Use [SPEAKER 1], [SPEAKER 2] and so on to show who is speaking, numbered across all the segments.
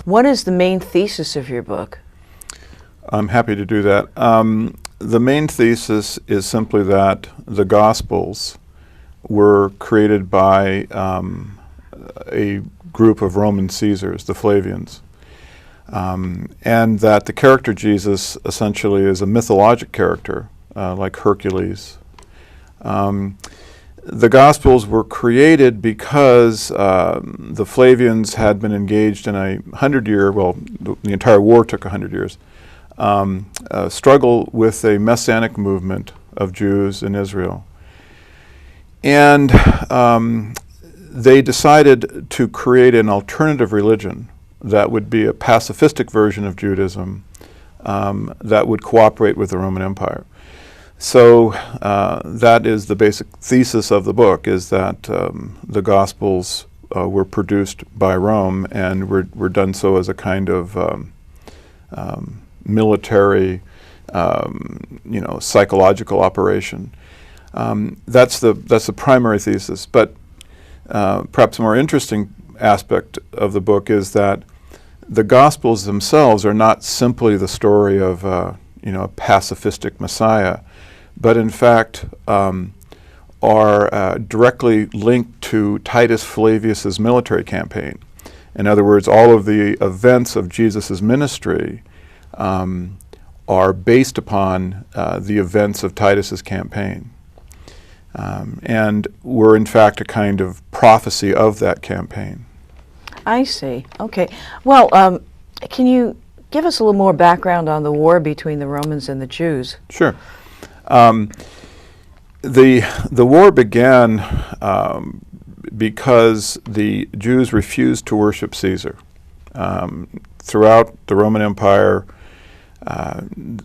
[SPEAKER 1] What is the main thesis of your book?
[SPEAKER 2] I'm happy to do that. The main thesis is simply that the Gospels were created by a group of Roman Caesars, the Flavians, and that the character Jesus essentially is a mythologic character, like Hercules. The Gospels were created because the Flavians had been engaged in a 100-year, well, the entire war took 100 years, struggle with a messianic movement of Jews in Israel. And they decided to create an alternative religion that would be a pacifistic version of Judaism that would cooperate with the Roman Empire. So that is the basic thesis of the book, is that the Gospels were produced by Rome and were done so as a kind of military, psychological operation. That's the primary thesis. But perhaps a more interesting aspect of the book is that the Gospels themselves are not simply the story of a pacifistic Messiah, but in fact are directly linked to Titus Flavius's military campaign. In other words, all of the events of Jesus' ministry are based upon the events of Titus's campaign, and were in fact a kind of prophecy of that campaign.
[SPEAKER 1] I see. Okay. Well, can you give us a little more background on the war between the Romans and the Jews?
[SPEAKER 2] Sure. The war began because the Jews refused to worship Caesar. Throughout the Roman Empire,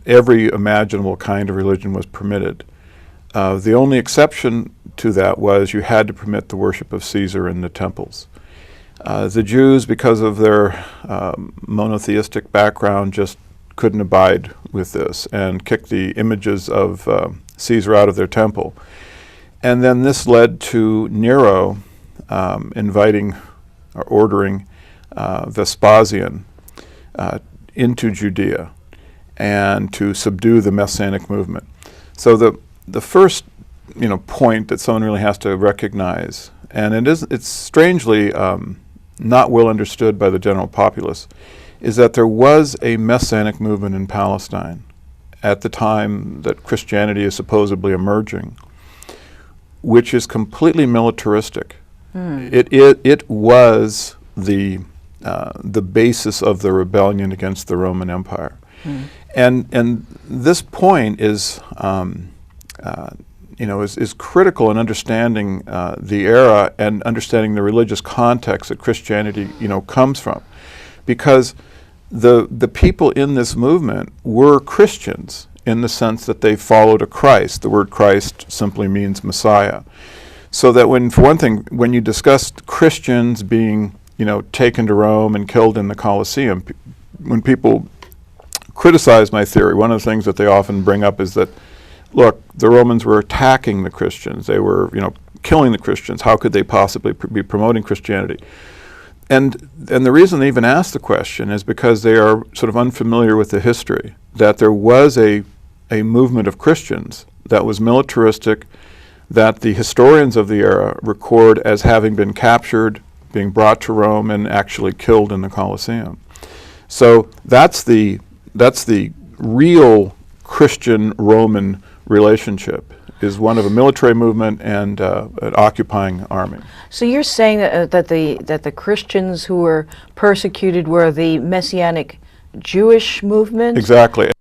[SPEAKER 2] every imaginable kind of religion was permitted. The only exception to that was you had to permit the worship of Caesar in the temples. The Jews, because of their monotheistic background, just couldn't abide with this and kicked the images of Caesar out of their temple. And then this led to Nero inviting or ordering Vespasian into Judea and to subdue the Messianic movement. So the first point that someone really has to recognize, and it's strangely not well understood by the general populace, is that there was a Messianic movement in Palestine at the time that Christianity is supposedly emerging, which is completely militaristic. It was the basis of the rebellion against the Roman Empire. And this point is critical in understanding the era and understanding the religious context that Christianity comes from, because the people in this movement were Christians in the sense that they followed a Christ. The word Christ simply means Messiah. So that for one thing, when you discussed Christians being taken to Rome and killed in the Colosseum, when people criticize my theory, one of the things that they often bring up is that, look, the Romans were attacking the Christians. They were, killing the Christians. How could they possibly be promoting Christianity? And the reason they even ask the question is because they are sort of unfamiliar with the history, that there was a movement of Christians that was militaristic, that the historians of the era record as having been captured, being brought to Rome, and actually killed in the Colosseum. So that's the real Christian-Roman relationship, is one of a military movement and an occupying army.
[SPEAKER 1] So you're saying that the Christians who were persecuted were the Messianic Jewish movement?
[SPEAKER 2] Exactly,